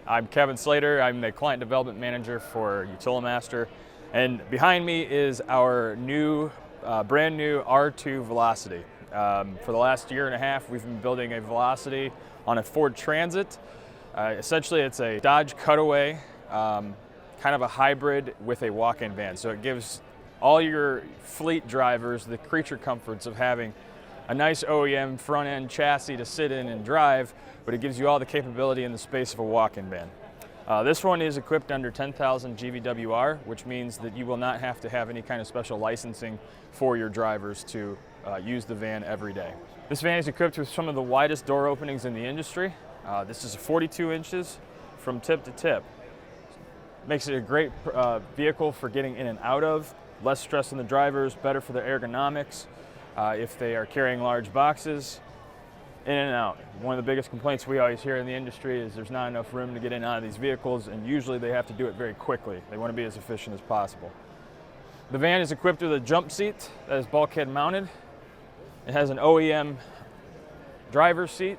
I'm Kevin Slater. I'm the Client Development Manager for Utilimaster. And behind me is our brand new R2 Velocity. For the last year and a half, we've been building a Velocity on a Ford Transit. Essentially, it's a Dodge Cutaway, kind of a hybrid with a walk-in van. So it gives all your fleet drivers the creature comforts of having a nice OEM front-end chassis to sit in and drive, but it gives you all the capability in the space of a walk-in van. This one is equipped under 10,000 GVWR, which means that you will not have to have any kind of special licensing for your drivers to use the van every day. This van is equipped with some of the widest door openings in the industry. This is 42 inches from tip to tip. Makes it a great vehicle for getting in and out of, less stress on the drivers, better for their ergonomics. If they are carrying large boxes, in and out. One of the biggest complaints we always hear in the industry is there's not enough room to get in and out of these vehicles, and usually they have to do it very quickly. They want to be as efficient as possible. The van is equipped with a jump seat that is bulkhead mounted. It has an OEM driver's seat.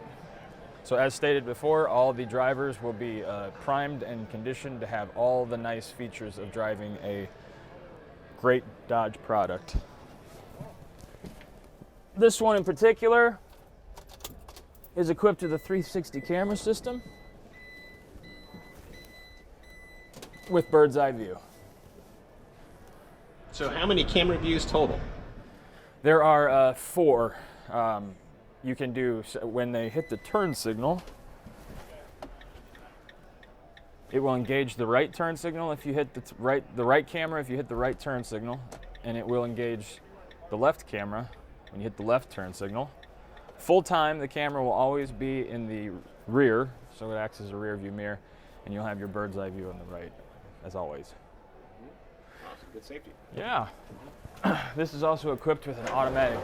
So as stated before, all the drivers will be primed and conditioned to have all the nice features of driving a great Dodge product. This one in particular is equipped with a 360 camera system with bird's eye view. So how many camera views total? There are 4. You can do, when they hit the turn signal, it will engage the right turn signal if you hit the right camera if you hit the right turn signal, and it will engage the left camera when you hit the left turn signal. Full time, the camera will always be in the rear, so it acts as a rear view mirror, and you'll have your bird's eye view on the right, as always. Awesome, good safety. Yeah. This is also equipped with an automatic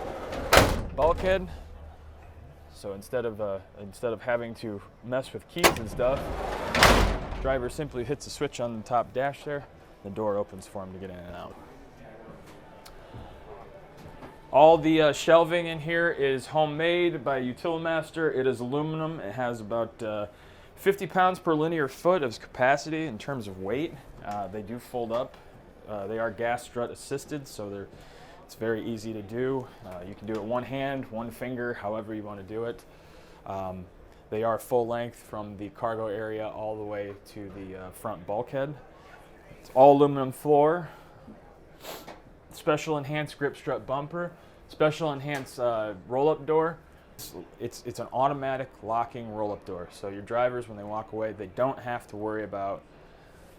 bulkhead, so instead of having to mess with keys and stuff, the driver simply hits a switch on the top dash there, the door opens for him to get in and out. All the shelving in here is homemade by Utilimaster. It is aluminum. It has about 50 pounds per linear foot of capacity in terms of weight. They do fold up. They are gas strut assisted, so it's very easy to do. You can do it one hand, one finger, however you want to do it. They are full length from the cargo area all the way to the front bulkhead. It's all aluminum floor. Special enhanced grip strut bumper, special enhanced roll-up door. It's an automatic locking roll-up door, so your drivers, when they walk away, they don't have to worry about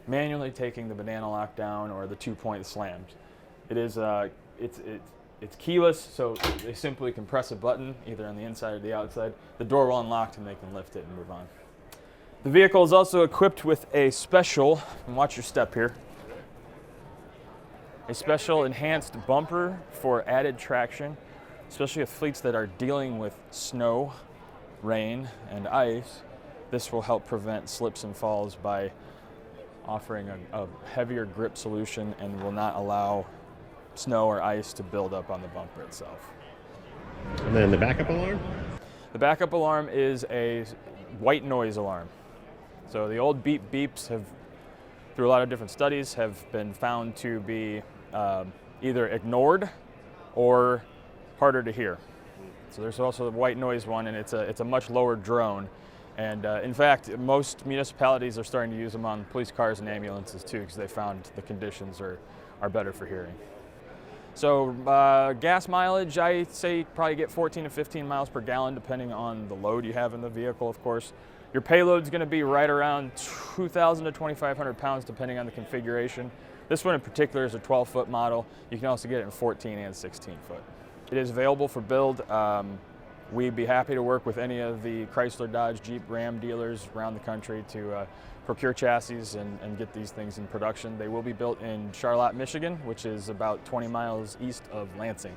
manually taking the banana lock down or the 2-point slams. It is it's keyless, so they simply can press a button either on the inside or the outside. The door will unlock and they can lift it and move on. The vehicle is also equipped with a special, and watch your step here, a special enhanced bumper for added traction, especially with fleets that are dealing with snow, rain, and ice. This will help prevent slips and falls by offering a heavier grip solution and will not allow snow or ice to build up on the bumper itself. And then the backup alarm? The backup alarm is a white noise alarm. So the old beep beeps have, through a lot of different studies, have been found to be either ignored or harder to hear. So there's also the white noise one, and it's a much lower drone. And in fact, most municipalities are starting to use them on police cars and ambulances too, because they found the conditions are better for hearing. So gas mileage, I say probably get 14 to 15 miles per gallon depending on the load you have in the vehicle, of course. Your payload's going to be right around 2,000 to 2,500 pounds depending on the configuration. This one in particular is a 12-foot model. You can also get it in 14 and 16-foot. It is available for build. We'd be happy to work with any of the Chrysler, Dodge, Jeep, Ram dealers around the country to procure chassis and get these things in production. They will be built in Charlotte, Michigan, which is about 20 miles east of Lansing.